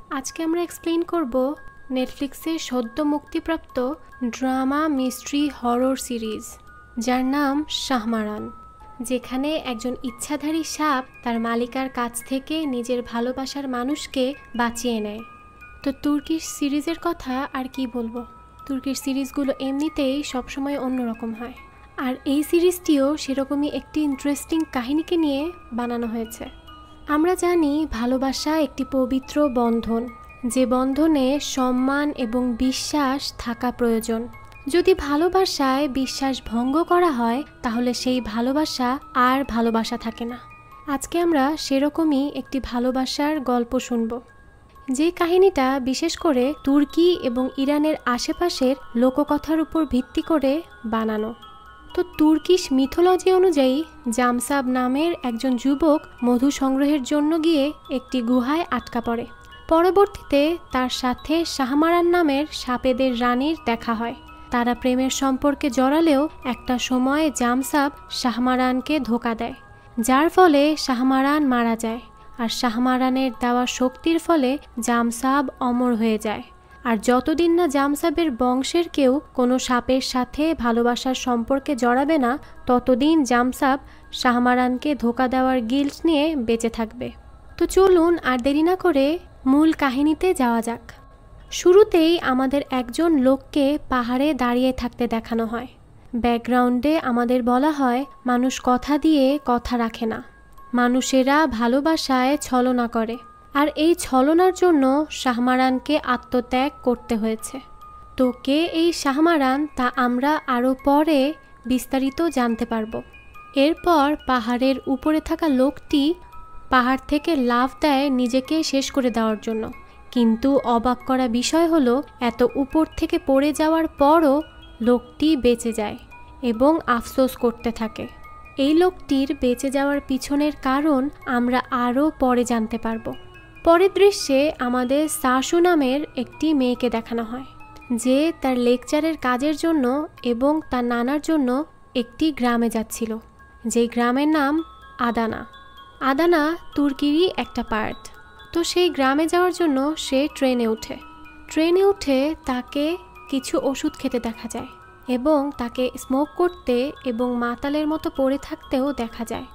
আজকে আমরা এক্সপ্লেইন করব নেটফ্লিক্সে সদ্য মুক্তিপ্রাপ্ত ড্রামা মিস্ট্রি হরর সিরিজ যার নাম শাহমারান, যেখানে একজন ইচ্ছাধারী সাপ তার মালিকার কাছ থেকে নিজের ভালোবাসার মানুষকে বাঁচিয়ে নেয়। তো তুর্কিশ সিরিজের কথা আর কি বলবো, তুর্কিশ সিরিজগুলো এমনিতেই সবসময় অন্যরকম হয়, আর এই সিরিজটিও সেরকমই একটি ইন্টারেস্টিং কাহিনীকে নিয়ে বানানো হয়েছে। আমরা জানি ভালোবাসা একটি পবিত্র বন্ধন, যে বন্ধনে সম্মান এবং বিশ্বাস থাকা প্রয়োজন। যদি ভালোবাসায় বিশ্বাস ভঙ্গ করা হয় তাহলে সেই ভালোবাসা আর ভালোবাসা থাকে না। আজকে আমরা সেরকমই একটি ভালোবাসার গল্প শুনব, যে কাহিনীটা বিশেষ করে তুর্কি এবং ইরানের আশেপাশের লোককথার উপর ভিত্তি করে বানানো। তো তুর্কিশ মিথোলজি অনুযায়ী জামসাব নামের একজন যুবক মধু সংগ্রহের জন্য গিয়ে একটি গুহায় আটকা পড়ে। পরবর্তীতে তার সাথে শাহমারান নামের সাপেদের রানীর দেখা হয়। তারা প্রেমের সম্পর্কে জড়ালেও একটা সময় জামসাব শাহমারানকে ধোঁকা দেয়, যার ফলে শাহমারান মারা যায়। আর শাহমারানের দেওয়া শক্তির ফলে জামসাব অমর হয়ে যায়। আর যতদিন না জামসাবের বংশের কেউ কোনো সাপের সাথে ভালোবাসার সম্পর্কে জড়াবে না, ততদিন জামসাব শাহমারানকে ধোঁকা দেওয়ার গিল্ট নিয়ে বেঁচে থাকবে। তো চলুন আর দেরি না করে মূল কাহিনীতে যাওয়া যাক। শুরুতেই আমাদের একজন লোককে পাহাড়ে দাঁড়িয়ে থাকতে দেখানো হয়। ব্যাকগ্রাউন্ডে আমাদের বলা হয় মানুষ কথা দিয়ে কথা রাখে না, মানুষেরা ভালোবাসায় ছলনা করে, আর এই ছলনার জন্য শাহমারানকে আত্মত্যাগ করতে হয়েছে। তো কে এই শাহমারান তা আমরা আরও পরে বিস্তারিত জানতে পারব। এরপর পাহাড়ের উপরে থাকা লোকটি পাহাড় থেকে লাফ দেয় নিজেকে শেষ করে দেওয়ার জন্য, কিন্তু অবাক করা বিষয় হলো এত উপর থেকে পড়ে যাওয়ার পরও লোকটি বেঁচে যায় এবং আফসোস করতে থাকে। এই লোকটির বেঁচে যাওয়ার পিছনের কারণ আমরা আরও পরে জানতে পারবো। পরের দৃশ্যে আমাদের সাশু নামের একটি মেয়েকে দেখানো হয়, যে তার লেকচারের কাজের জন্য এবং তার নানার জন্য একটি গ্রামে যাচ্ছিল, যেই গ্রামের নাম আদানা। আদানা তুর্কিরই একটা পার্ট। তো সেই গ্রামে যাওয়ার জন্য সে ট্রেনে উঠে তাকে কিছু ওষুধ খেতে দেখা যায় এবং তাকে স্মোক করতে এবং মাতালের মতো পড়ে থাকতেও দেখা যায়।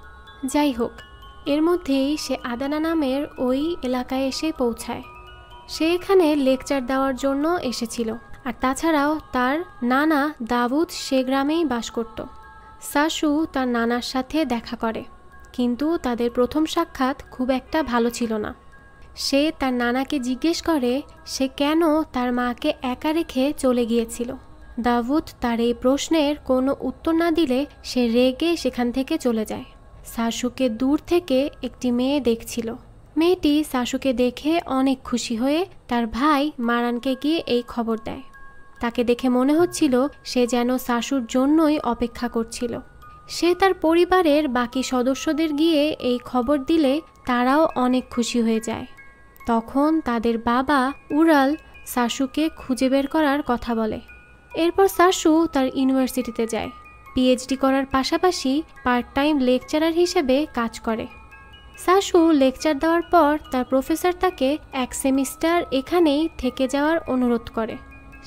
যাই হোক, এর মধ্যেই সে আদানা নামের ওই এলাকায় এসে পৌঁছায়। সে এখানে লেকচার দেওয়ার জন্য এসেছিল, আর তাছাড়াও তার নানা দাউদ সে গ্রামেই বাস করত। সাশু তার নানার সাথে দেখা করে, কিন্তু তাদের প্রথম সাক্ষাৎ খুব একটা ভালো ছিল না। সে তার নানাকে জিজ্ঞেস করে সে কেন তার মাকে একা রেখে চলে গিয়েছিল। দাউদ তার এই প্রশ্নের কোনো উত্তর না দিলে সে রেগে সেখান থেকে চলে যায়। সাশুকে দূর থেকে একটি মেয়ে দেখছিল। মেয়েটি সাশুকে দেখে অনেক খুশি হয়ে তার ভাই মারানকে গিয়ে এই খবর দেয়। তাকে দেখে মনে হচ্ছিল সে যেন সাশুর জন্যই অপেক্ষা করছিল। সে তার পরিবারের বাকি সদস্যদের গিয়ে এই খবর দিলে তারাও অনেক খুশি হয়ে যায়। তখন তাদের বাবা উরাল সাশুকে খুঁজে বের করার কথা বলে। এরপর সাশু তার ইউনিভার্সিটিতে যায়, পিএইচডি করার পাশাপাশি পার্ট টাইম লেকচারার হিসেবে কাজ করে। সাশু লেকচার দেওয়ার পর তার প্রফেসর তাকে এক সেমিস্টার এখানেই থেকে যাওয়ার অনুরোধ করে।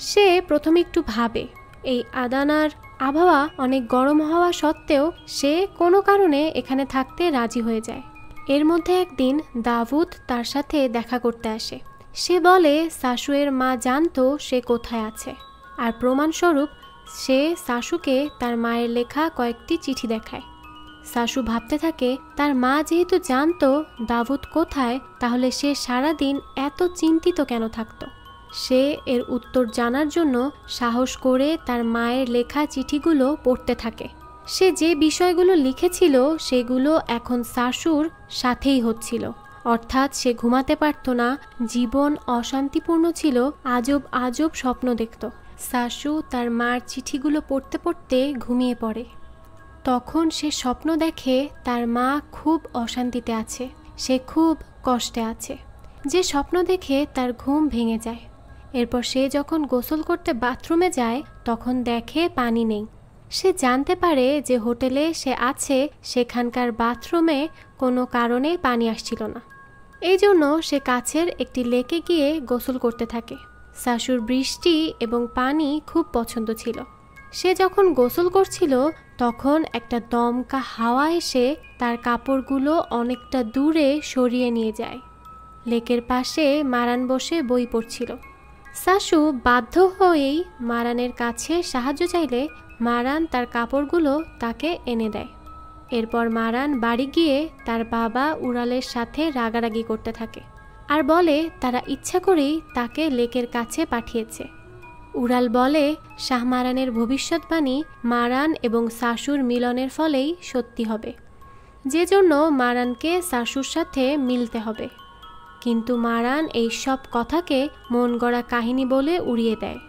সে প্রথমে একটু ভাবে, এই আদানার আবহাওয়া অনেক গরম হওয়া সত্ত্বেও সে কোনো কারণে এখানে থাকতে রাজি হয়ে যায়। এর মধ্যে একদিন দাউদ তার সাথে দেখা করতে আসে। সে বলে সাশুয়ের মা জানতো সে কোথায় আছে, আর প্রমাণস্বরূপ সে সাশুকে তার মায়ের লেখা কয়েকটি চিঠি দেখায়। সাশু ভাবতে থাকে তার মা যেহেতু জানতো দাউদ কোথায়, তাহলে সে সারাদিন এত চিন্তিত কেন থাকতো। সে এর উত্তর জানার জন্য সাহস করে তার মায়ের লেখা চিঠিগুলো পড়তে থাকে। সে যে বিষয়গুলো লিখেছিল সেগুলো এখন সাশুর সাথেই হচ্ছিল, অর্থাৎ সে ঘুমাতে পারত না, জীবন অশান্তিপূর্ণ ছিল, আজব আজব স্বপ্ন দেখত। সাশু তার মার চিঠিগুলো পড়তে পড়তে ঘুমিয়ে পড়ে। তখন সে স্বপ্ন দেখে তার মা খুব অশান্তিতে আছে, সে খুব কষ্টে আছে। যে স্বপ্ন দেখে তার ঘুম ভেঙে যায়। এরপর সে যখন গোসল করতে বাথরুমে যায় তখন দেখে পানি নেই। সে জানতে পারে যে হোটেলে সে আছে সেখানকার বাথরুমে কোনো কারণে পানি আসছিল না। এই জন্য সে কাছের একটি লেকে গিয়ে গোসল করতে থাকে। সাশুর বৃষ্টি এবং পানি খুব পছন্দ ছিল। সে যখন গোসল করছিল তখন একটা দমকা হাওয়া এসে তার কাপড়গুলো অনেকটা দূরে সরিয়ে নিয়ে যায়। লেকের পাশে মারান বসে বই পড়ছিল। সাশু বাধ্য হয়েই মারানের কাছে সাহায্য চাইলে মারান তার কাপড়গুলো তাকে এনে দেয়। এরপর মারান বাড়ি গিয়ে তার বাবা উড়ালের সাথে রাগারাগি করতে থাকে আর বলে তারা ইচ্ছা করেই তাকে লেকের কাছে পাঠিয়েছে। উড়াল বলে শাহমারানের ভবিষ্যৎবাণী মারান এবং সাশুর মিলনের ফলেই সত্যি হবে, যে জন্য মারানকে সাশুর সাথে মিলতে হবে। কিন্তু মারান এই সব কথাকে মন গড়া কাহিনী বলে উড়িয়ে দেয়।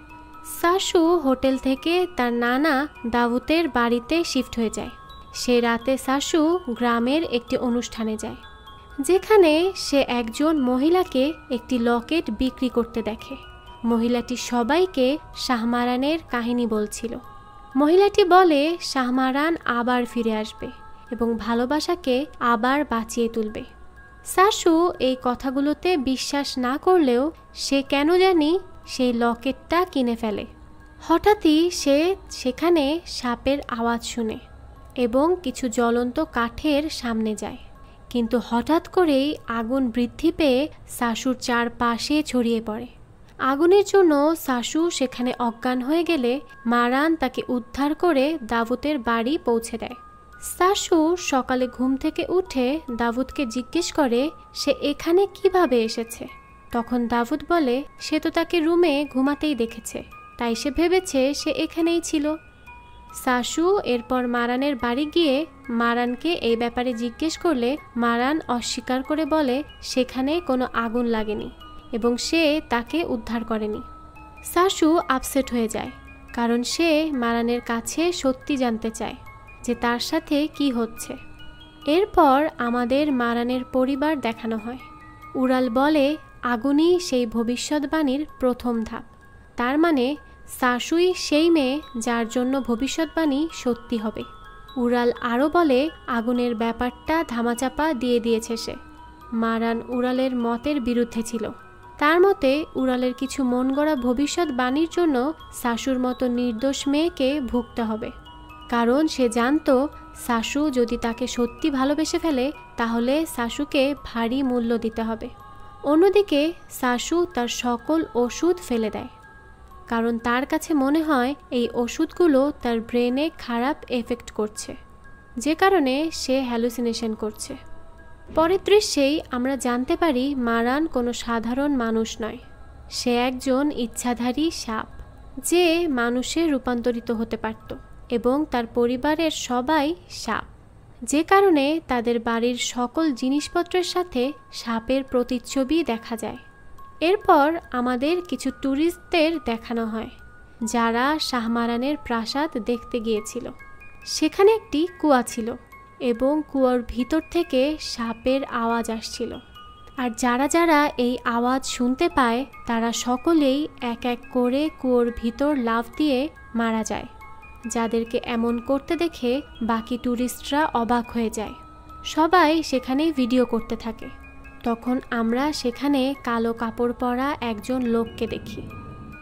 সাশু হোটেল থেকে তার নানা দাউদের বাড়িতে শিফট হয়ে যায়। সে রাতে সাশু গ্রামের একটি অনুষ্ঠানে যায়, যেখানে সে একজন মহিলাকে একটি লকেট বিক্রি করতে দেখে। মহিলাটি সবাইকে শাহমারানের কাহিনী বলছিল। মহিলাটি বলে শাহমারান আবার ফিরে আসবে এবং ভালোবাসাকে আবার বাঁচিয়ে তুলবে। সাশু এই কথাগুলোতে বিশ্বাস না করলেও সে কেন জানি সেই লকেটটা কিনে ফেলে। হঠাৎই সে সেখানে সাপের আওয়াজ শুনে এবং কিছু জ্বলন্ত কাঠের সামনে যায়। কিন্তু হঠাৎ করেই আগুন বৃদ্ধি পেয়ে সাশুর চারপাশে ছড়িয়ে পড়ে। আগুনের জন্য সাশু সেখানে অজ্ঞান হয়ে গেলে মারান তাকে উদ্ধার করে দাউদের বাড়ি পৌঁছে দেয়। সাশু সকালে ঘুম থেকে উঠে দাউদকে জিজ্ঞেস করে সে এখানে কিভাবে এসেছে। তখন দাউদ বলে সে তো তাকে রুমে ঘুমাতেই দেখেছে, তাই সে ভেবেছে সে এখানেই ছিল। সাশু এরপর মারানের বাড়ি গিয়ে মারানকে এই ব্যাপারে জিজ্ঞেস করলে মারান অস্বীকার করে বলে সেখানে কোনো আগুন লাগেনি এবং সে তাকে উদ্ধার করেনি। সাশু আপসেট হয়ে যায়, কারণ সে মারানের কাছে সত্যি জানতে চায় যে তার সাথে কি হচ্ছে। এরপর আমাদের মারানের পরিবার দেখানো হয়। উড়াল বলে আগুনই সেই ভবিষ্যৎবাণীর প্রথম ধাপ। তার মানে সাশুই সেই মেয়ে যার জন্য ভবিষ্যৎবাণী সত্যি হবে। উড়াল আরও বলে আগুনের ব্যাপারটা ধামাচাপা দিয়ে দিয়েছে সে। মারান উড়ালের মতের বিরুদ্ধে ছিল। তার মতে উড়ালের কিছু মন গড়া ভবিষ্যৎবাণীর জন্য সাশুর মতো নির্দোষ মেয়েকে ভুগতে হবে, কারণ সে জানত সাশু যদি তাকে সত্যি ভালোবেসে ফেলে তাহলে সাশুকে ভারী মূল্য দিতে হবে। অন্যদিকে সাশু তার সকল ওষুধ ফেলে দেয়, কারণ তার কাছে মনে হয় এই ওষুধগুলো তার ব্রেনে খারাপ এফেক্ট করছে, যে কারণে সে হ্যালুসিনেশন করছে। পরের দৃশ্যেই আমরা জানতে পারি মারান কোনো সাধারণ মানুষ নয়। সে একজন ইচ্ছাধারী সাপ যে মানুষে রূপান্তরিত হতে পারত এবং তার পরিবারের সবাই সাপ, যে কারণে তাদের বাড়ির সকল জিনিসপত্রের সাথে সাপের প্রতিচ্ছবি দেখা যায়। এরপর আমাদের কিছু ট্যুরিস্টদের দেখানো হয় যারা শাহমারানের প্রাসাদ দেখতে গিয়েছিল। সেখানে একটি কুয়া ছিল এবং কুয়োর ভিতর থেকে সাপের আওয়াজ আসছিল। আর যারা যারা এই আওয়াজ শুনতে পায় তারা সকলেই এক এক করে কুয়োর ভিতর লাফ দিয়ে মারা যায়। যাদেরকে এমন করতে দেখে বাকি ট্যুরিস্টরা অবাক হয়ে যায়। সবাই সেখানে ভিডিও করতে থাকে। তখন আমরা সেখানে কালো কাপড় পরা একজন লোককে দেখি।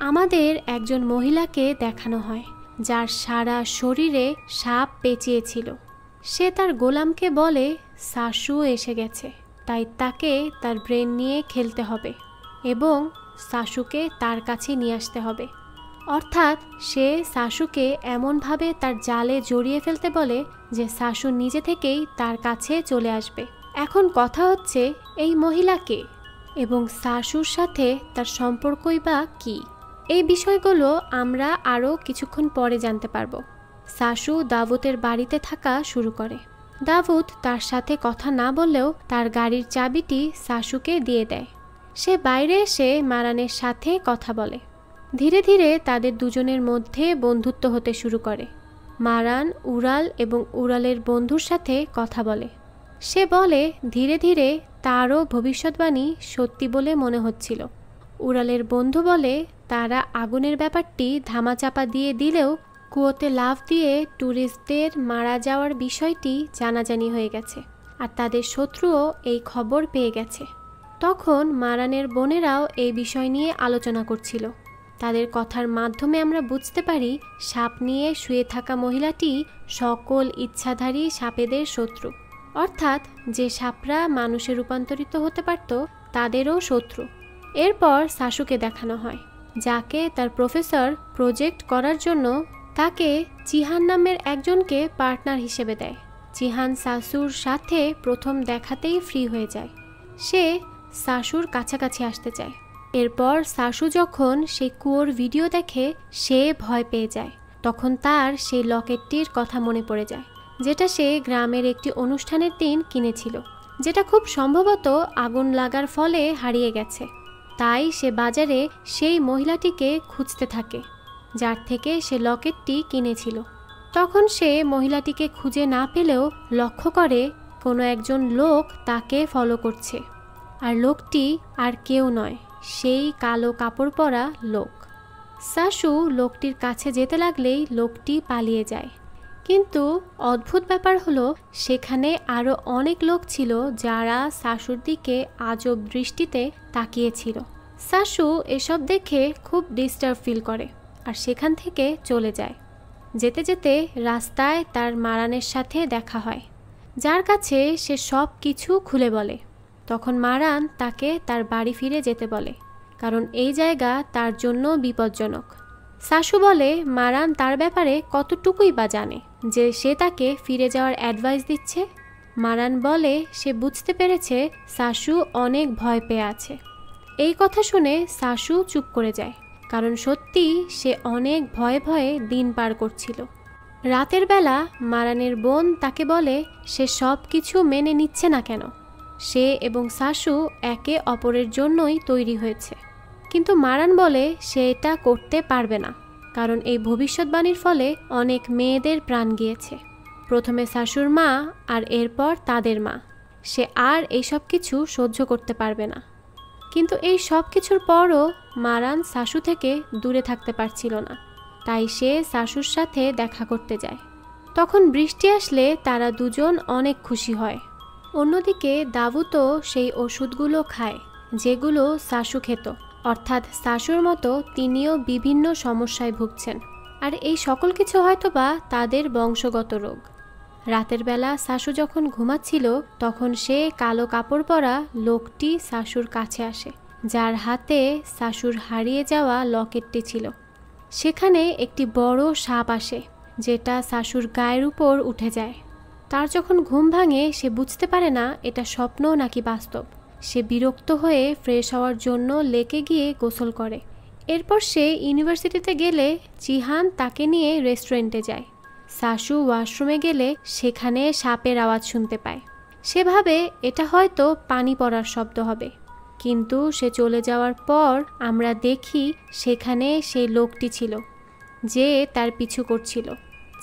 আমাদের একজন মহিলাকে দেখানো হয় যার সারা শরীরে সাপ পেঁচিয়েছিল। সে তার গোলামকে বলে সাশু এসে গেছে, তাই তাকে তার ব্রেন নিয়ে খেলতে হবে এবং সাশুকে তার কাছে নিয়ে আসতে হবে। অর্থাৎ সে সাশুকে এমনভাবে তার জালে জড়িয়ে ফেলতে বলে যে সাশু নিজে থেকেই তার কাছে চলে আসবে। এখন কথা হচ্ছে এই মহিলাকে এবং সাশুর সাথে তার সম্পর্কই বা কী, এই বিষয়গুলো আমরা আরও কিছুক্ষণ পরে জানতে পারবো। সাশু দাউদের বাড়িতে থাকা শুরু করে। দাউদ তার সাথে কথা না বললেও তার গাড়ির চাবিটি সাশুকে দিয়ে দেয়। সে বাইরে এসে মারানের সাথে কথা বলে। ধীরে ধীরে তাদের দুজনের মধ্যে বন্ধুত্ব হতে শুরু করে। মারান উড়াল এবং উড়ালের বন্ধুর সাথে কথা বলে। সে বলে ধীরে ধীরে তারও ভবিষ্যৎবাণী সত্যি বলে মনে হচ্ছিল। উড়ালের বন্ধু বলে তারা আগুনের ব্যাপারটি ধামাচাপা দিয়ে দিলেও কুয়োতে লাফ দিয়ে ট্যুরিস্টদের মারা যাওয়ার বিষয়টি জানাজানি হয়ে গেছে আর তাদের শত্রুও এই খবর পেয়ে গেছে। তখন মারানের বোনেরাও এই বিষয় নিয়ে আলোচনা করছিল। তাদের কথার মাধ্যমে আমরা বুঝতে পারি সাপ নিয়ে শুয়ে থাকা মহিলাটি সকল ইচ্ছাধারী সাপেদের শত্রু, অর্থাৎ যে সাপরা মানুষে রূপান্তরিত হতে পারত তাদেরও শত্রু। এরপর সাসুকে দেখানো হয়, যাকে তার প্রফেসর প্রজেক্ট করার জন্য তাকে চিহান নামের একজনকে পার্টনার হিসেবে দেয়। চিহান সাসুর সাথে প্রথম দেখাতেই ফ্রি হয়ে যায়। সে সাসুর কাছাকাছি আসতে চায়। এরপর সাসু যখন সেই কুয়োর ভিডিও দেখে সে ভয় পেয়ে যায়। তখন তার সেই লকেটটির কথা মনে পড়ে যায়, যেটা সে গ্রামের একটি অনুষ্ঠানের দিন কিনেছিল, যেটা খুব সম্ভবত আগুন লাগার ফলে হারিয়ে গেছে। তাই সে বাজারে সেই মহিলাটিকে খুঁজতে থাকে যার থেকে সে লকেটটি কিনেছিল। তখন সে মহিলাটিকে খুঁজে না পেলেও লক্ষ্য করে কোনো একজন লোক তাকে ফলো করছে, আর লোকটি আর কেউ নয়, সেই কালো কাপড় পরা লোক। সাসু লোকটির কাছে যেতে লাগলেই লোকটি পালিয়ে যায়। কিন্তু অদ্ভুত ব্যাপার হলো, সেখানে আরও অনেক লোক ছিল যারা সাসুর দিকে আজব দৃষ্টিতে তাকিয়েছিল। সাসু এসব দেখে খুব ডিস্টার্ব ফিল করে আর সেখান থেকে চলে যায়। যেতে যেতে রাস্তায় তার মারানের সাথে দেখা হয়, যার কাছে সে সব কিছু খুলে বলে। তখন মারান তাকে তার বাড়ি ফিরে যেতে বলে, কারণ এই জায়গা তার জন্য বিপজ্জনক। সাসু বলে মারান তার ব্যাপারে কতটুকুই বা জানে যে সে তাকে ফিরে যাওয়ার অ্যাডভাইস দিচ্ছে। মারান বলে সে বুঝতে পেরেছে সাসু অনেক ভয় পেয়ে আছে। এই কথা শুনে সাসু চুপ করে যায়, কারণ সত্যি সে অনেক ভয়ে ভয়ে দিন পার করছিল। রাতের বেলা মারানের বোন তাকে বলে সে সব কিছু মেনে নিচ্ছে না কেন। সে এবং সাসু একে অপরের জন্যই তৈরি হয়েছে, কিন্তু মারান বলে সে এটা করতে পারবে না, কারণ এই ভবিষ্যৎবাণীর ফলে অনেক মেয়েদের প্রাণ গিয়েছে। প্রথমে সাসুর মা আর এরপর তাদের মা। সে আর এইসব কিছু সহ্য করতে পারবে না। কিন্তু এই সব কিছুর পরও মারান সাসু থেকে দূরে থাকতে পারছিল না, তাই সে সাসুর সাথে দেখা করতে যায়। তখন বৃষ্টি আসলে তারা দুজন অনেক খুশি হয়। অন্যদিকে দাবুতও সেই ওষুধগুলো খায় যেগুলো সাসু খেত, অর্থাৎ সাসুর মতো তিনিও বিভিন্ন সমস্যায় ভুগছেন, আর এই সকল কিছু হয়তোবা তাদের বংশগত রোগ। রাতের বেলা সাসু যখন ঘুমাচ্ছিল তখন সে কালো কাপড় পরা লোকটি সাসুর কাছে আসে, যার হাতে সাসুর হারিয়ে যাওয়া লকেটটি ছিল। সেখানে একটি বড় সাপ আসে, যেটা সাসুর গায়ের উপর উঠে যায়। তার যখন ঘুম ভাঙে সে বুঝতে পারে না এটা স্বপ্ন নাকি বাস্তব। সে বিরক্ত হয়ে ফ্রেশ হওয়ার জন্য লেকে গিয়ে গোসল করে। এরপর সে ইউনিভার্সিটিতে গেলে চিহান তাকে নিয়ে রেস্টুরেন্টে যায়। সাসু ওয়াশরুমে গেলে সেখানে সাপের আওয়াজ শুনতে পায়। সে ভাবে এটা হয়তো পানি পড়ার শব্দ হবে, কিন্তু সে চলে যাওয়ার পর আমরা দেখি সেখানে সেই লোকটি ছিল যে তার পিছু করছিল।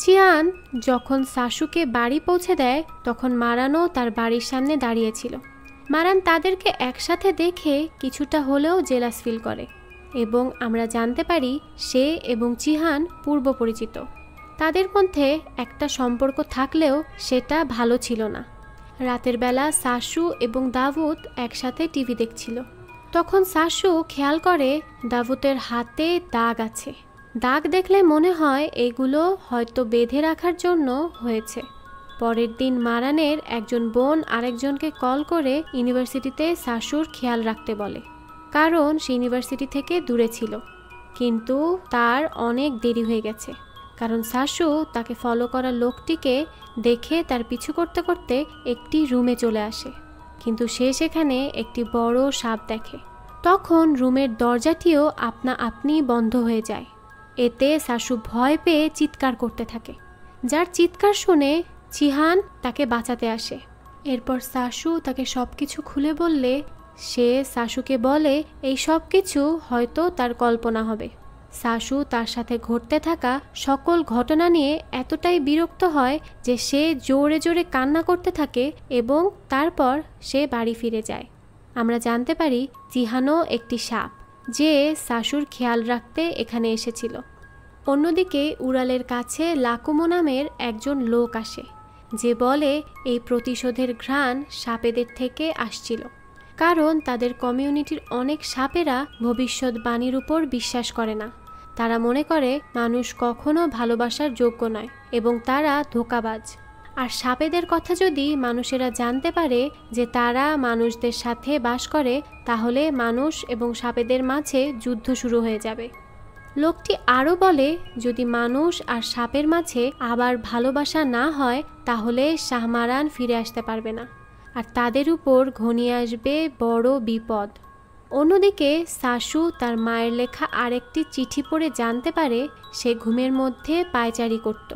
চিয়ান যখন সাসুকে বাড়ি পৌঁছে দেয় তখন মারানও তার বাড়ির সামনে দাঁড়িয়েছিল। মারান তাদেরকে একসাথে দেখে কিছুটা হলেও জেলাস ফিল করে এবং আমরা জানতে পারি সে এবং চিহান পূর্ব পরিচিত। তাদের মধ্যে একটা সম্পর্ক থাকলেও সেটা ভালো ছিল না। রাতের বেলা সাসু এবং দাউদ একসাথে টিভি দেখছিল। তখন সাসু খেয়াল করে দাউদের হাতে দাগ আছে। দাগ দেখলে মনে হয় এগুলো হয়তো বেঁধে রাখার জন্য হয়েছে। পরের দিন মারানের একজন বোন আরেকজনকে কল করে ইউনিভার্সিটিতে সাসুর খেয়াল রাখতে বলে, কারণ সে ইউনিভার্সিটি থেকে দূরে ছিল। কিন্তু তার অনেক দেরি হয়ে গেছে, কারণ সাসু তাকে ফলো করা লোকটিকে দেখে তার পিছু করতে করতে একটি রুমে চলে আসে, কিন্তু সে সেখানে একটি বড় সাপ দেখে। তখন রুমের দরজাটিও আপনা আপনি বন্ধ হয়ে যায়। এতে সাসু ভয় পেয়ে চিৎকার করতে থাকে, যার চিৎকার শুনে চিহান তাকে বাঁচাতে আসে। এরপর সাসু তাকে সব কিছু খুলে বললে সে সাসুকে বলে এই সব কিছু হয়তো তার কল্পনা হবে। সাসু তার সাথে ঘটতে থাকা সকল ঘটনা নিয়ে এতটাই বিরক্ত হয় যে সে জোরে জোরে কান্না করতে থাকে এবং তারপর সে বাড়ি ফিরে যায়। আমরা জানতে পারি চিহানও একটি সাপ যে সাসুর খেয়াল রাখতে এখানে এসেছিল। অন্যদিকে উড়ালের কাছে লাকুমো নামের একজন লোক আসে, যে বলে এই প্রতিশোধের ঘ্রাণ সাপেদের থেকে আসছিল। কারণ তাদের কমিউনিটির অনেক সাপেরা ভবিষ্যৎবাণীর উপর বিশ্বাস করে না। তারা মনে করে মানুষ কখনো ভালোবাসার যোগ্য নয় এবং তারা ধোঁকাবাজ। আর সাপেদের কথা যদি মানুষেরা জানতে পারে যে তারা মানুষদের সাথে বাস করে, তাহলে মানুষ এবং সাপেদের মাঝে যুদ্ধ শুরু হয়ে যাবে। লোকটি আরও বলে, যদি মানুষ আর সাপের মাঝে আবার ভালোবাসা না হয় তাহলে শাহমারান ফিরে আসতে পারবে না, আর তাদের উপর ঘনিয়ে আসবে বড় বিপদ। অন্যদিকে সাশু তার মায়ের লেখা আরেকটি চিঠি পড়ে জানতে পারে সে ঘুমের মধ্যে পায়চারি করত,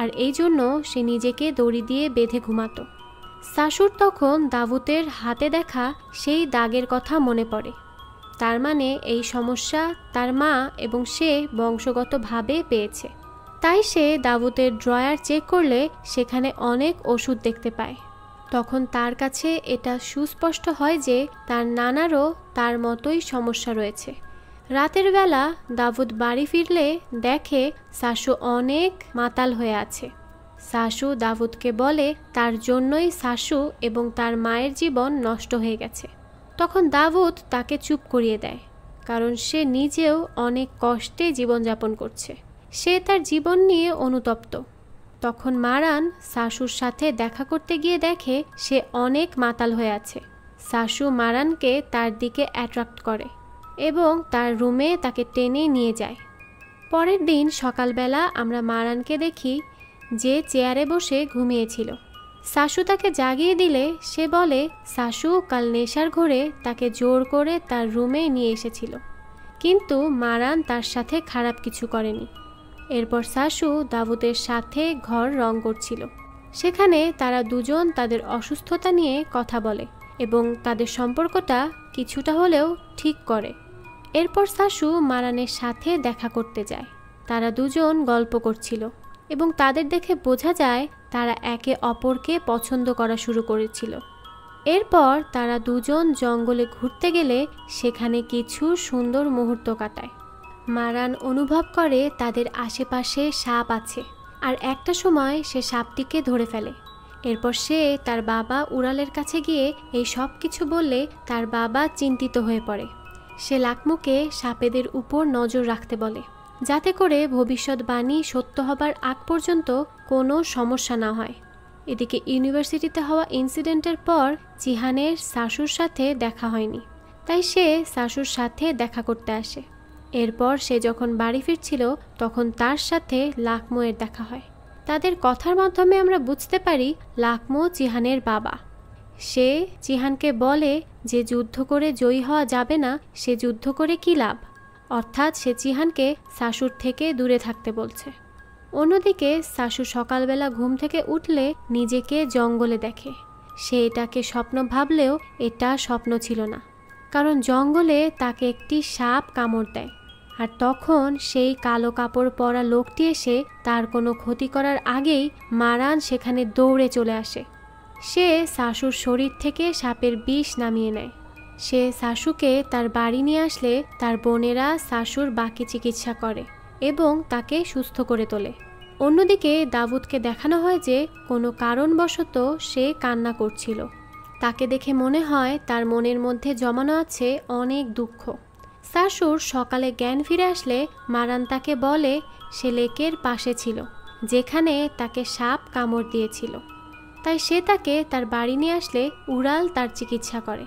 আর এই জন্য সে নিজেকে দড়ি দিয়ে বেঁধে ঘুমাতো। সাশুর তখন দাউদের হাতে দেখা সেই দাগের কথা মনে পড়ে। তার মানে এই সমস্যা তার মা এবং সে বংশগতভাবে পেয়েছে। তাই সে দাউদের ড্রয়ার চেক করলে সেখানে অনেক ওষুধ দেখতে পায়। তখন তার কাছে এটা সুস্পষ্ট হয় যে তার নানারও তার মতোই সমস্যা রয়েছে। রাতের বেলা দাউদ বাড়ি ফিরলে দেখে সাশু অনেক মাতাল হয়ে আছে। সাশু দাউদকে বলে তার জন্যই সাশু এবং তার মায়ের জীবন নষ্ট হয়ে গেছে। তখন দাউদ তাকে চুপ করিয়ে দেয়, কারণ সে নিজেও অনেক কষ্টে জীবনযাপন করছে। সে তার জীবন নিয়ে অনুতপ্ত। তখন মারান সাশুর সাথে দেখা করতে গিয়ে দেখে সে অনেক মাতাল হয়ে আছে। সাশু মারানকে তার দিকে অ্যাট্রাক্ট করে এবং তার রুমে তাকে টেনে নিয়ে যায়। পরের দিন সকালবেলা আমরা মারানকে দেখি যে চেয়ারে বসে ঘুমিয়েছিল। সাশু তাকে জাগিয়ে দিলে সে বলে সাশু কাল নেশার ঘোরে তাকে জোর করে তার রুমে নিয়ে এসেছিল, কিন্তু মারান তার সাথে খারাপ কিছু করেনি। এরপর সাশু দাউদের সাথে ঘর রং করছিল। সেখানে তারা দুজন তাদের অসুস্থতা নিয়ে কথা বলে এবং তাদের সম্পর্কটা কিছুটা হলেও ঠিক করে। এরপর সাশু মারানের সাথে দেখা করতে যায়। তারা দুজন গল্প করছিল এবং তাদের দেখে বোঝা যায় তারা একে অপরকে পছন্দ করা শুরু করেছিল। এরপর তারা দুজন জঙ্গলে ঘুরতে গেলে সেখানে কিছু সুন্দর মুহূর্ত কাটায়। মারান অনুভব করে তাদের আশেপাশে সাপ আছে, আর একটা সময় সে সাপটিকে ধরে ফেলে। এরপর সে তার বাবা উড়ালের কাছে গিয়ে এই সব কিছু বললে তার বাবা চিন্তিত হয়ে পড়ে। সে লাকমুকে সাপেদের উপর নজর রাখতে বলে, যাতে করে ভবিষ্যৎবাণী সত্য হবার আগ পর্যন্ত কোনো সমস্যা না হয়। এদিকে ইউনিভার্সিটিতে হওয়া ইনসিডেন্টের পর জিহানের সাশুর সাথে দেখা হয়নি, তাই সে সাশুর সাথে দেখা করতে আসে। এরপর সে যখন বাড়ি ফিরছিল তখন তার সাথে লাকমোয়ের দেখা হয়। তাদের কথার মাধ্যমে আমরা বুঝতে পারি লাকমো জিহানের বাবা। সে জিহানকে বলে যে যুদ্ধ করে জয়ী হওয়া যাবে না, সে যুদ্ধ করে কী লাভ, অর্থাৎ সে জিহানকে সাশুর থেকে দূরে থাকতে বলছে। অন্যদিকে সাশু সকালবেলা ঘুম থেকে উঠলে নিজেকে জঙ্গলে দেখে। সে এটাকে স্বপ্ন ভাবলেও এটা স্বপ্ন ছিল না, কারণ জঙ্গলে তাকে একটি সাপ কামড় দেয়। আর তখন সেই কালো কাপড় পরা লোকটি এসে তার কোনো ক্ষতি করার আগেই মারান সেখানে দৌড়ে চলে আসে। সে সাশুর শরীর থেকে সাপের বিষ নামিয়ে নেয়। সে সাশুকে তার বাড়ি নিয়ে আসলে তার বোনেরা সাশুর বাকি চিকিৎসা করে এবং তাকে সুস্থ করে তোলে। অন্যদিকে দাউদকে দেখানো হয় যে কোনো কারণবশত সে কান্না করছিল। তাকে দেখে মনে হয় তার মনের মধ্যে জমানো আছে অনেক দুঃখ। সাশুর সকালে জ্ঞান ফিরে আসলে মারান তাকে বলে সে লেকের পাশে ছিল যেখানে তাকে সাপ কামড় দিয়েছিল, তাই সে তাকে তার বাড়ি নিয়ে আসলে উড়াল তার চিকিৎসা করে।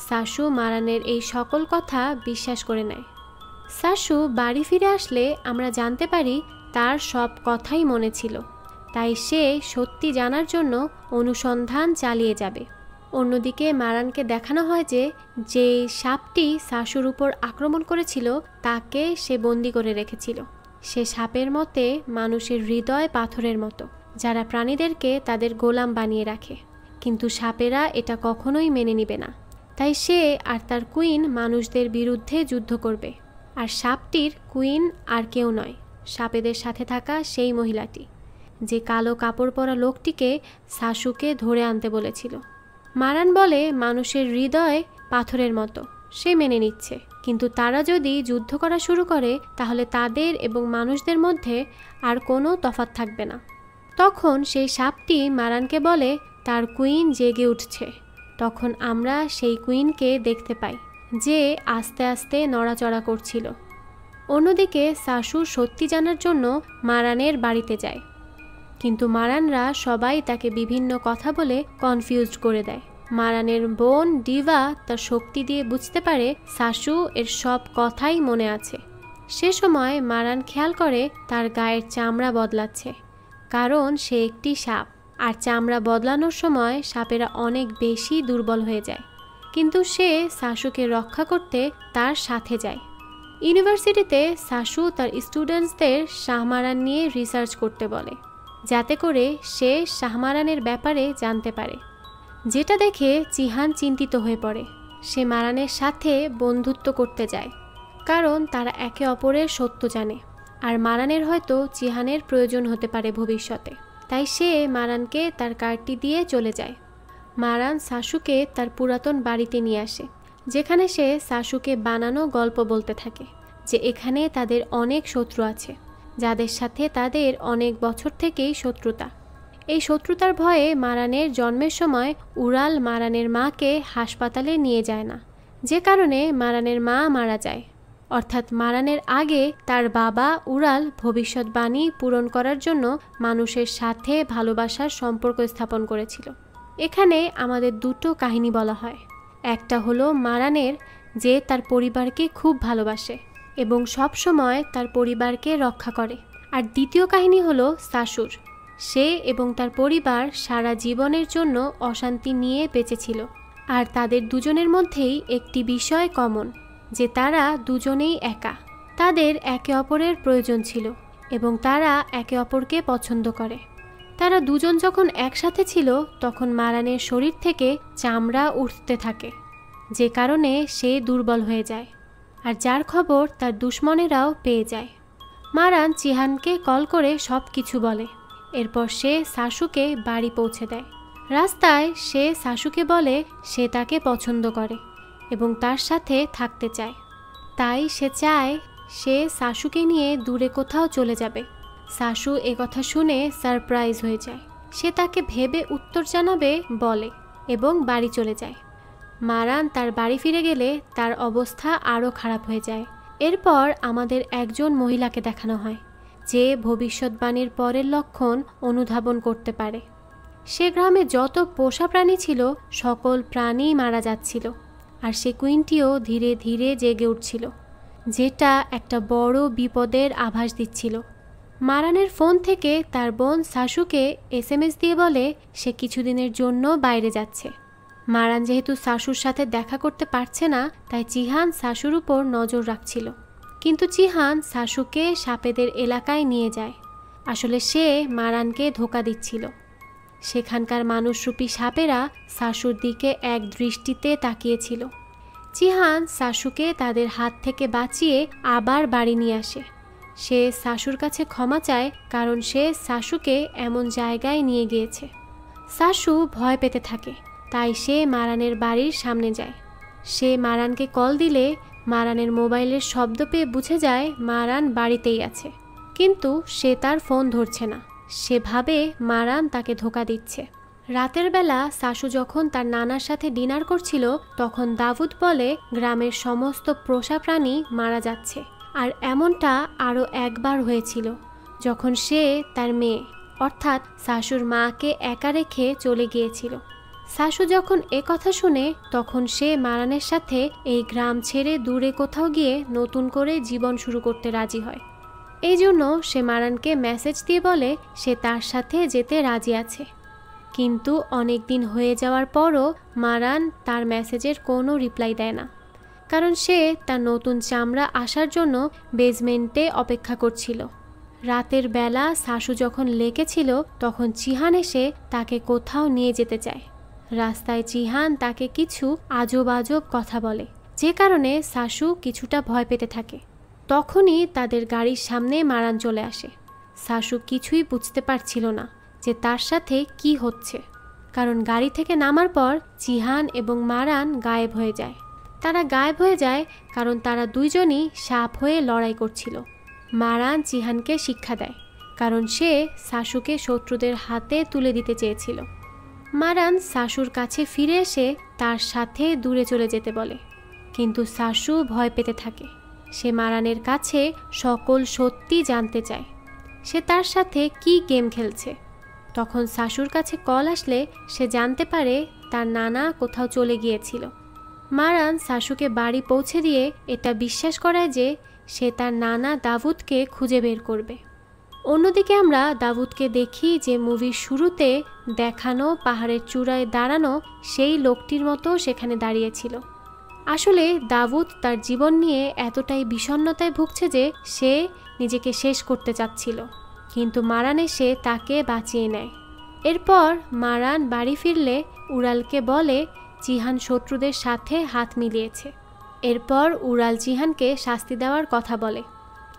সাশু মারানের এই সকল কথা বিশ্বাস করে নেয়। সাশু বাড়ি ফিরে আসলে আমরা জানতে পারি তার সব কথাই মনে ছিল, তাই সে সত্যি জানার জন্য অনুসন্ধান চালিয়ে যাবে। অন্যদিকে মারানকে দেখানো হয় যে সাপটি সাশুর উপর আক্রমণ করেছিল তাকে সে বন্দি করে রেখেছিল। সে সাপের মতে মানুষের হৃদয় পাথরের মতো, যারা প্রাণীদেরকে তাদের গোলাম বানিয়ে রাখে, কিন্তু সাপেরা এটা কখনোই মেনে নিবে না। তাই সে আর তার কুইন মানুষদের বিরুদ্ধে যুদ্ধ করবে। আর সাপটির কুইন আর কেউ নয়, সাপেদের সাথে থাকা সেই মহিলাটি, যে কালো কাপড় পরা লোকটিকে সাশুকে ধরে আনতে বলেছিল। মারান বলে মানুষের হৃদয় পাথরের মতো, সে মেনে নিচ্ছে, কিন্তু তারা যদি যুদ্ধ করা শুরু করে তাহলে তাদের এবং মানুষদের মধ্যে আর কোনো তফাৎ থাকবে না। তখন সেই সাপটি মারানকে বলে তার কুইন জেগে উঠছে। তখন আমরা সেই কুইনকে দেখতে পাই যে আস্তে আস্তে নড়াচড়া করছিল। অন্যদিকে সাশু সত্যি জানার জন্য মারানের বাড়িতে যায়, কিন্তু মারানরা সবাই তাকে বিভিন্ন কথা বলে কনফিউজড করে দেয়। মারানের বোন ডিভা তার শক্তি দিয়ে বুঝতে পারে সাশু এর সব কথাই মনে আছে। সে সময় মারান খেয়াল করে তার গায়ের চামড়া বদলাচ্ছে, কারণ সে একটি সাপ, আর চামড়া বদলানোর সময় সাপেরা অনেক বেশি দুর্বল হয়ে যায়। কিন্তু সে সাশুকে রক্ষা করতে তার সাথে যায়। ইউনিভার্সিটিতে সাশু তার স্টুডেন্টসদের শাহমারান নিয়ে রিসার্চ করতে বলে, যাতে করে সে শাহমারানের ব্যাপারে জানতে পারে। যেটা দেখে চিহান চিন্তিত হয়ে পড়ে। সে মারানের সাথে বন্ধুত্ব করতে যায়, কারণ তারা একে অপরের সত্য জানে, আর মারানের হয়তো চিহানের প্রয়োজন হতে পারে ভবিষ্যতে। তাই সে মারানকে তার কার্ডটি দিয়ে চলে যায়। মারান সাশুকে তার পুরাতন বাড়িতে নিয়ে আসে, যেখানে সে সাশুকে বানানো গল্প বলতে থাকে যে এখানে তাদের অনেক শত্রু আছে, যাদের সাথে তাদের অনেক বছর থেকেই শত্রুতা। এই শত্রুতার ভয়ে মারানের জন্মের সময় উরাল মারানের মাকে হাসপাতালে নিয়ে যায় না, যে কারণে মারানের মা মারা যায়। অর্থাৎ মারানের আগে তার বাবা উরাল ভবিষ্যৎবাণী পূরণ করার জন্য মানুষের সাথে ভালোবাসার সম্পর্ক স্থাপন করেছিল। এখানে আমাদের দুটো কাহিনী বলা হয়। একটা হলো মারানের, যে তার পরিবারকে খুব ভালোবাসে এবং সব সময় তার পরিবারকে রক্ষা করে। আর দ্বিতীয় কাহিনী হলো সাশুর। সে এবং তার পরিবার সারা জীবনের জন্য অশান্তি নিয়ে বেঁচেছিল, আর তাদের দুজনের মধ্যেই একটি বিষয় কমন, যে তারা দুজনেই একা। তাদের একে অপরের প্রয়োজন ছিল এবং তারা একে অপরকে পছন্দ করে। তারা দুজন যখন একসাথে ছিল তখন মারানের শরীর থেকে চামড়া উঠতে থাকে, যে কারণে সে দুর্বল হয়ে যায়, আর যার খবর তার দুশমনেরাও পেয়ে যায়। মারান চিহানকে কল করে সব কিছু বলে। এরপর সে সাশুকে বাড়ি পৌঁছে দেয়। রাস্তায় সে সাশুকে বলে সে তাকে পছন্দ করে এবং তার সাথে থাকতে চায়। তাই সে চায় সে সাশুকে নিয়ে দূরে কোথাও চলে যাবে। সাশু একথা শুনে সারপ্রাইজ হয়ে যায়। সে তাকে ভেবে উত্তর জানাবে বলে এবং বাড়ি চলে যায়। মারান তার বাড়ি ফিরে গেলে তার অবস্থা আরও খারাপ হয়ে যায়। এরপর আমাদের একজন মহিলাকে দেখানো হয়, যে ভবিষ্যৎবাণীর পরের লক্ষণ অনুধাবন করতে পারে। সে গ্রামে যত পোষা প্রাণী ছিল সকল প্রাণী মারা যাচ্ছিল, আর সে কুইনটিও ধীরে ধীরে জেগে উঠছিল, যেটা একটা বড় বিপদের আভাস দিচ্ছিল। মারানের ফোন থেকে তার বোন সাশুকে SMS দিয়ে বলে সে কিছুদিনের জন্য বাইরে যাচ্ছে। মারান যেহেতু সাশুর সাথে দেখা করতে পারছে না, তাই চিহান সাশুর উপর নজর রাখছিল। কিন্তু চিহান সাশুকে সাপেদের এলাকায় নিয়ে যায়। আসলে সে মারানকে ধোঁকা দিচ্ছিল। সেখানকার মানুষরূপী সাপেরা সাশুর দিকে এক দৃষ্টিতে তাকিয়েছিল। চিহান সাশুকে তাদের হাত থেকে বাঁচিয়ে আবার বাড়ি নিয়ে আসে। সে সাশুর কাছে ক্ষমা চায়, কারণ সে সাশুকে এমন জায়গায় নিয়ে গিয়েছে। সাশু ভয় পেতে থাকে, তাই সে মারানের বাড়ির সামনে যায়। সে মারানকে কল দিলে মারানের মোবাইলের শব্দ পেয়ে বুঝে যায় মারান বাড়িতেই আছে, কিন্তু সে তার ফোন ধরছে না। সে ভাবে মারান তাকে ধোঁকা দিচ্ছে। রাতের বেলা সাশু যখন তার নানার সাথে ডিনার করছিল, তখন দাউদ বলে গ্রামের সমস্ত পোষা প্রাণী মারা যাচ্ছে। আর এমনটা আরও একবার হয়েছিল, যখন সে তার মেয়ে অর্থাৎ সাশুর মাকে একা রেখে চলে গিয়েছিল। সাশু যখন কথা শুনে, তখন সে মারানের সাথে এই গ্রাম ছেড়ে দূরে কোথাও গিয়ে নতুন করে জীবন শুরু করতে রাজি হয়। এই জন্য সে মারানকে মেসেজ দিয়ে বলে সে তার সাথে যেতে রাজি আছে। কিন্তু অনেক দিন হয়ে যাওয়ার পরও মারান তার মেসেজের কোনো রিপ্লাই দেয় না, কারণ সে তার নতুন চামড়া আসার জন্য বেজমেন্টে অপেক্ষা করছিল। রাতের বেলা সাশু যখন লেকেছিল, তখন চিহান এসে তাকে কোথাও নিয়ে যেতে চায়। রাস্তায় চিহান তাকে কিছু আজব আজব কথা বলে, যে কারণে সাশু কিছুটা ভয় পেতে থাকে। তখনই তাদের গাড়ির সামনে মারান চলে আসে। সাশু কিছুই বুঝতে পারছিল না যে তার সাথে কি হচ্ছে, কারণ গাড়ি থেকে নামার পর চিহান এবং মারান গায়েব হয়ে যায়। তারা গায়েব হয়ে যায় কারণ তারা দুইজনই সাপ হয়ে লড়াই করছিল। মারান চিহানকে শিক্ষা দেয়, কারণ সে সাশুকে শত্রুদের হাতে তুলে দিতে চেয়েছিল। মারান সাশুর কাছে ফিরে এসে তার সাথে দূরে চলে যেতে বলে, কিন্তু সাশু ভয় পেতে থাকে। সে মারানের কাছে সকল সত্যি জানতে চায়, সে তার সাথে কি গেম খেলছে। তখন সাশুর কাছে কল আসলে সে জানতে পারে তার নানা কোথাও চলে গিয়েছিল। মারান সাশুকে বাড়ি পৌঁছে দিয়ে এটা বিশ্বাস করায় যে সে তার নানা দাউদকে খুঁজে বের করবে। অন্যদিকে আমরা দাউদকে দেখি যে মুভির শুরুতে দেখানো পাহাড়ের চূড়ায় দাঁড়ানো সেই লোকটির মতো সেখানে দাঁড়িয়েছিল। আসলে দাউদ তার জীবন নিয়ে এতটাই বিষণ্ণতায় ভুগছে যে সে নিজেকে শেষ করতে চাচ্ছিল, কিন্তু মারান এসে তাকে বাঁচিয়ে নেয়। এরপর মারান বাড়ি ফিরলে উড়ালকে বলে চিহান শত্রুদের সাথে হাত মিলিয়েছে। এরপর উড়াল চিহানকে শাস্তি দেওয়ার কথা বলে,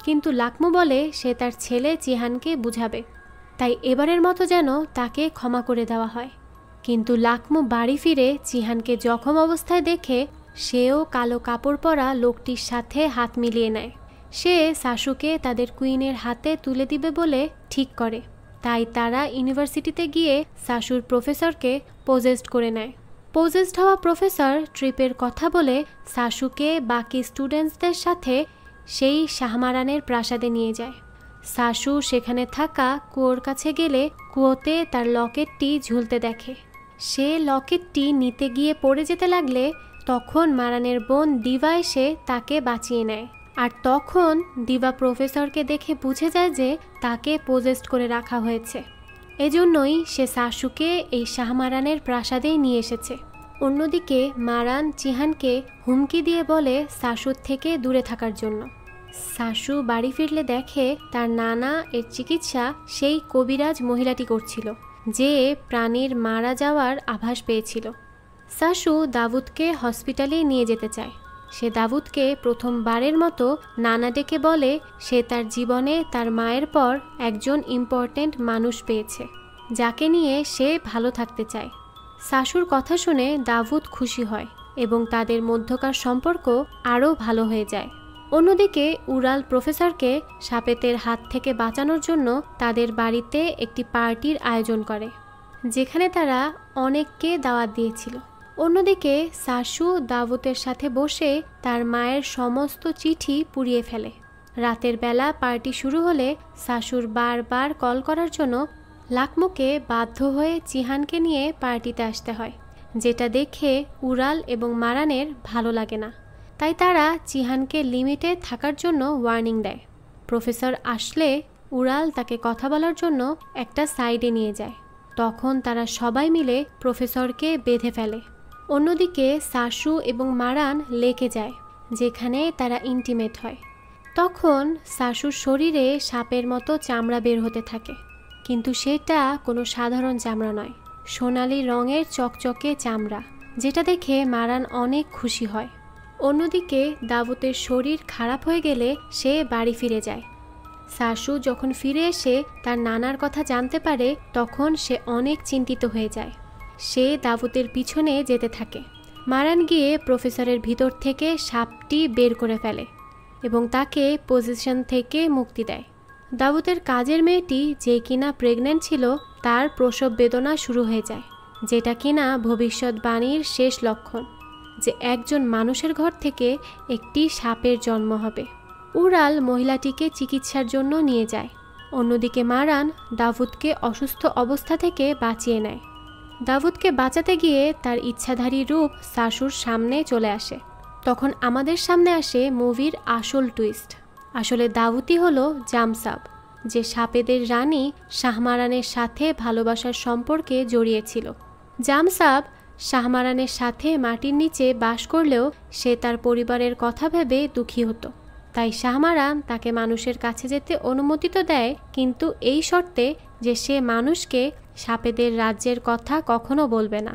কিন্তু লাকমু বলে সে তার ছেলে চিহানকে বুঝাবে, তাই এবারের মতো যেন তাকে ক্ষমা করে দেওয়া হয়। কিন্তু লাকমু বাড়ি ফিরে চিহানকে জখম অবস্থায় দেখে সেও কালো কাপড় পরা লোকটির সাথে হাত মিলিয়ে নেয়। সে সাশুকে তাদের কুইনের হাতে তুলে দিবে বলে ঠিক করে, তাই তারা ইউনিভার্সিটিতে গিয়ে সাশুর প্রফেসরকে পজেসড করে নেয়। পজেসড হওয়া প্রফেসর ট্রিপের কথা বলে সাশুকে বাকি স্টুডেন্টসদের সাথে সেই শাহমারানের প্রাসাদে নিয়ে যায়। সাশু সেখানে থাকা কুয়োর কাছে গেলে কুয়োতে তার লকেটটি ঝুলতে দেখে। সে লকেটটি নিতে গিয়ে পড়ে যেতে লাগলে তখন মারানের বোন দিবা এসে তাকে বাঁচিয়ে নেয়। আর তখন দিবা প্রফেসরকে দেখে বুঝে যায় যে তাকে পজেসড করে রাখা হয়েছে। এজন্যই সে সাশুকে এই শাহমারানের প্রাসাদেই নিয়ে এসেছে। অন্যদিকে মারান চিহানকে হুমকি দিয়ে বলে সাশুর থেকে দূরে থাকার জন্য। সাশু বাড়ি ফিরলে দেখে তার নানা এর চিকিৎসা সেই কবিরাজ মহিলাটি করছিল, যে প্রাণীর মারা যাওয়ার আভাস পেয়েছিল। সাশু দাউদকে হসপিটালে নিয়ে যেতে চায়। সে দাউদকে প্রথমবারের মতো নানা ডেকে বলে সে তার জীবনে তার মায়ের পর একজন ইম্পর্ট্যান্ট মানুষ পেয়েছে, যাকে নিয়ে সে ভালো থাকতে চায়। সাশুর কথা শুনে দাউদ খুশি হয় এবং তাদের মধ্যকার সম্পর্ক আরও ভালো হয়ে যায়। অন্যদিকে উড়াল প্রফেসরকে সাপেতের হাত থেকে বাঁচানোর জন্য তাদের বাড়িতে একটি পার্টির আয়োজন করে, যেখানে তারা অনেককে দাওয়াত দিয়েছিল। অন্যদিকে সাশু দাউদের সাথে বসে তার মায়ের সমস্ত চিঠি পুড়িয়ে ফেলে। রাতের বেলা পার্টি শুরু হলে সাশুর বারবার কল করার জন্য লাকমুকে বাধ্য হয়ে চিহানকে নিয়ে পার্টিতে আসতে হয়, যেটা দেখে উড়াল এবং মারানের ভালো লাগে না। তাই তারা চিহানকে লিমিটে থাকার জন্য ওয়ার্নিং দেয়। প্রফেসর আসলে উড়াল তাকে কথা বলার জন্য একটা সাইডে নিয়ে যায়। তখন তারা সবাই মিলে প্রফেসরকে বেঁধে ফেলে। অন্যদিকে সাশু এবং মারান লেকে যায়, যেখানে তারা ইন্টিমেট হয়। তখন সাশুর শরীরে সাপের মতো চামড়া বের হতে থাকে, কিন্তু সেটা কোনো সাধারণ চামড়া নয়, সোনালি রঙের চকচকে চামড়া, যেটা দেখে মারান অনেক খুশি হয়। অন্যদিকে দাউদের শরীর খারাপ হয়ে গেলে সে বাড়ি ফিরে যায়। সাশু যখন ফিরে এসে তার নানার কথা জানতে পারে তখন সে অনেক চিন্তিত হয়ে যায়। সে দাউদের পিছনে যেতে থাকে। মারান গিয়ে প্রফেসরের ভিতর থেকে সাপটি বের করে ফেলে এবং তাকে পজিশন থেকে মুক্তি দেয়। দাউদের কাজের মেয়েটি যে কিনা প্রেগন্যান্ট ছিল তার প্রসব বেদনা শুরু হয়ে যায়, যেটা কিনা ভবিষ্যৎবাণীর শেষ লক্ষণ, যে একজন মানুষের ঘর থেকে একটি সাপের জন্ম হবে। উড়াল মহিলাটিকে চিকিৎসার জন্য নিয়ে যায়। অন্যদিকে মারান দাউদকে অসুস্থ অবস্থা থেকে বাঁচিয়ে নেয়। দাউদকে বাঁচাতে গিয়ে তার ইচ্ছাধারী রূপ সাশুর সামনে চলে আসে। তখন আমাদের সামনে আসে মুভির আসল টুইস্ট। আসলে দাউদই হলো জামসাব, যে সাপেদের রানী শাহমারানের সাথে ভালোবাসার সম্পর্কে জড়িয়েছিল। জামসাব শাহমারানের সাথে মাটির নিচে বাস করলেও সে তার পরিবারের কথা ভেবে দুঃখী হতো। তাই শাহমারান তাকে মানুষের কাছে যেতে অনুমতি তো দেয়, কিন্তু এই শর্তে যে সে মানুষকে সাপেদের রাজ্যের কথা কখনো বলবে না।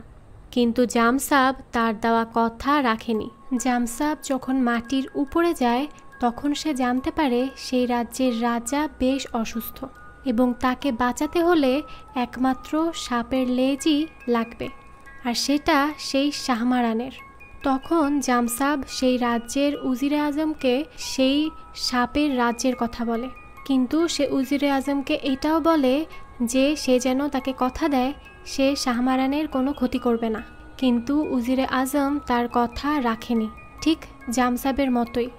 কিন্তু জামসাব তার দেওয়া কথা রাখেনি। জামসাব যখন মাটির উপরে যায় তখন সে জানতে পারে সেই রাজ্যের রাজা বেশ অসুস্থ এবং তাকে বাঁচাতে হলে একমাত্র সাপের লেজই লাগবে, আর সেটা সেই শাহমারানের। তখন জামসাব সেই রাজ্যের উজিরে আজমকে সেই সাপের রাজ্যের কথা বলে, কিন্তু সে উজিরে আজমকে এটাও বলে যে সে যেন তাকে কথা দেয় সে শাহমারানের কোনো ক্ষতি করবে না। কিন্তু উজিরে আজম তার কথা রাখেনি, ঠিক জামসাবের মতোই।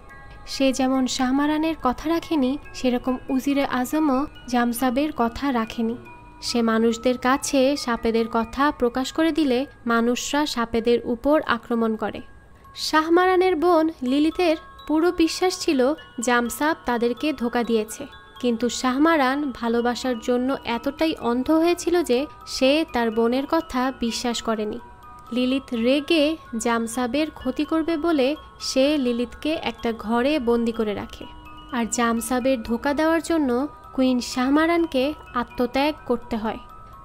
সে যেমন শাহমারানের কথা রাখেনি, সেরকম উজিরে আজমও জামসাবের কথা রাখেনি। সে মানুষদের কাছে সাপেদের কথা প্রকাশ করে দিলে মানুষরা সাপেদের উপর আক্রমণ করে। শাহমারানের বোন লিলিতের পুরো বিশ্বাস ছিল জামসাব তাদেরকে ধোঁকা দিয়েছে, কিন্তু শাহমারান ভালোবাসার জন্য এতটাই অন্ধ হয়েছিল যে সে তার বোনের কথা বিশ্বাস করেনি। লিলিত রেগে জামসাবের ক্ষতি করবে বলে সে লিলিতকে একটা ঘরে বন্দি করে রাখে। আর জামসাবের ধোঁকা দেওয়ার জন্য কুইন শাহমারানকে আত্মত্যাগ করতে হয়।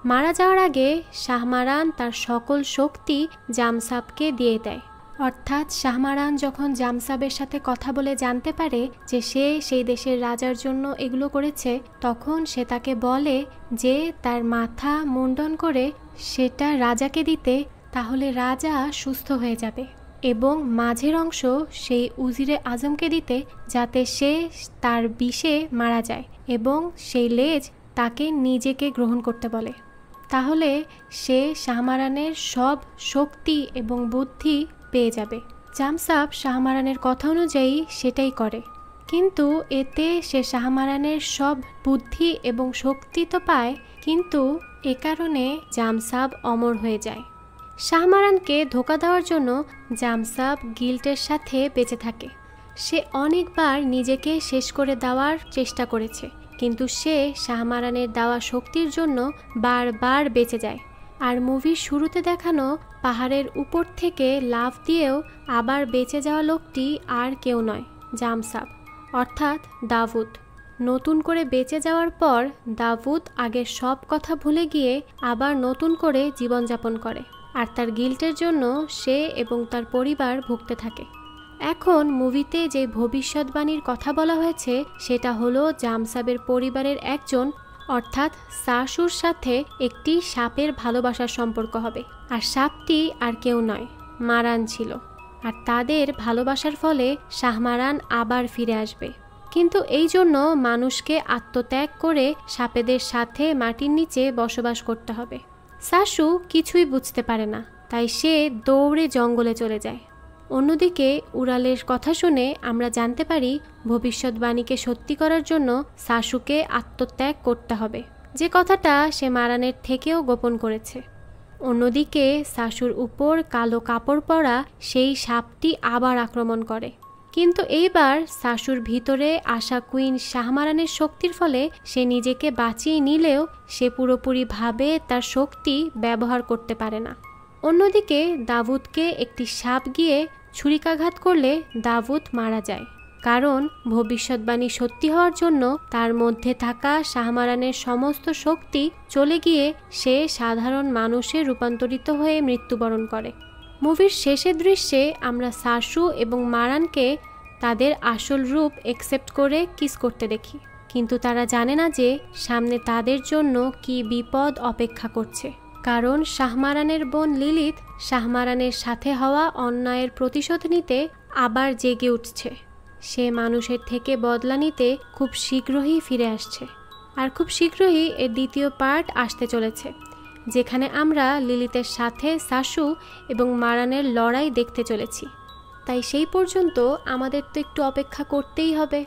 মারা যাওয়ার আগে শাহমারান তার সকল শক্তি জামসাবকে দিয়ে দেয়। অর্থাৎ শাহমারান যখন জামসাবের সাথে কথা বলে জানতে পারে যে সে সেই দেশের রাজার জন্য এগুলো করেছে, তখন সে তাকে বলে যে তার মাথা মুন্ডন করে সেটা রাজাকে দিতে, তাহলে রাজা সুস্থ হয়ে যাবে, এবং মাঝের অংশ সেই উজিরে আজমকে দিতে যাতে সে তার বিষে মারা যায়, এবং সেই লেজ তাকে নিজেকে গ্রহণ করতে বলে। তাহলে সে শাহমারানের সব শক্তি এবং বুদ্ধি পেয়ে যাবে। জামসাব শাহমারানের কথা অনুযায়ী সেটাই করে, কিন্তু এতে সে শাহমারানের সব বুদ্ধি এবং শক্তি তো পায়, কিন্তু এ কারণে জামসাব অমর হয়ে যায়। শাহমারানকে ধোঁকা দেওয়ার জন্য জামসাব গিল্টের সাথে বেঁচে থাকে। সে অনেকবার নিজেকে শেষ করে দেওয়ার চেষ্টা করেছে, কিন্তু সে শাহমারানের দেওয়া শক্তির জন্য বারবার বেঁচে যায়। আর মুভির শুরুতে দেখানো পাহাড়ের উপর থেকে লাফ দিয়েও আবার বেঁচে যাওয়া লোকটি আর কেউ নয়, জামসাব, অর্থাৎ দাউদ। নতুন করে বেঁচে যাওয়ার পর দাউদ আগের সব কথা ভুলে গিয়ে আবার নতুন করে জীবনযাপন করে, আর তার গিল্টের জন্য সে এবং তার পরিবার ভুগতে থাকে। এখন মুভিতে যে ভবিষ্যৎবাণীর কথা বলা হয়েছে সেটা হলো জামসাবের পরিবারের একজন, অর্থাৎ সাশুর সাথে একটি সাপের ভালোবাসার সম্পর্ক হবে। আর সাপটি আর কেউ নয়, মারান ছিল। আর তাদের ভালোবাসার ফলে শাহমারান আবার ফিরে আসবে। কিন্তু এই জন্য মানুষকে আত্মত্যাগ করে সাপেদের সাথে মাটির নিচে বসবাস করতে হবে। সাশু কিছুই বুঝতে পারে না, তাই সে দৌড়ে জঙ্গলে চলে যায়। অন্যদিকে উড়ালের কথা শুনে আমরা জানতে পারি ভবিষ্যৎবাণীকে সত্যি করার জন্য সাশুকে আত্মত্যাগ করতে হবে, যে কথাটা সে মারানের থেকেও গোপন করেছে। অন্যদিকে সাশুর উপর কালো কাপড় পরা সেই সাপটি আবার আক্রমণ করে, কিন্তু এইবার সাশুর ভিতরে আসা কুইন শাহমারানের শক্তির ফলে সে নিজেকে বাঁচিয়ে নিলেও সে পুরোপুরিভাবে তার শক্তি ব্যবহার করতে পারে না। অন্যদিকে দাউদকে একটি সাপ গিয়ে ছুরিকাঘাত করলে দাউদ মারা যায়, কারণ ভবিষ্যৎবাণী সত্যি হওয়ার জন্য তার মধ্যে থাকা শাহমারানের সমস্ত শক্তি চলে গিয়ে সে সাধারণ মানুষে রূপান্তরিত হয়ে মৃত্যুবরণ করে। মুভির শেষের দৃশ্যে আমরা সাশু এবং মারানকে তাদের আসল রূপ অ্যাকসেপ্ট করে কিস করতে দেখি, কিন্তু তারা জানে না যে সামনে তাদের জন্য কি বিপদ অপেক্ষা করছে। কারণ শাহমারানের বোন লিলিত শাহমারানের সাথে হওয়া অন্যায়ের প্রতিশোধ নিতে আবার জেগে উঠছে। সে মানুষের থেকে বদলা নিতে খুব শীঘ্রই ফিরে আসছে। আর খুব শীঘ্রই এর দ্বিতীয় পার্ট আসতে চলেছে, যেখানে আমরা লিলিতের সাথে সাশু এবং মারানের লড়াই দেখতে চলেছি। তাই সেই পর্যন্ত আমাদের তো একটু অপেক্ষা করতেই হবে।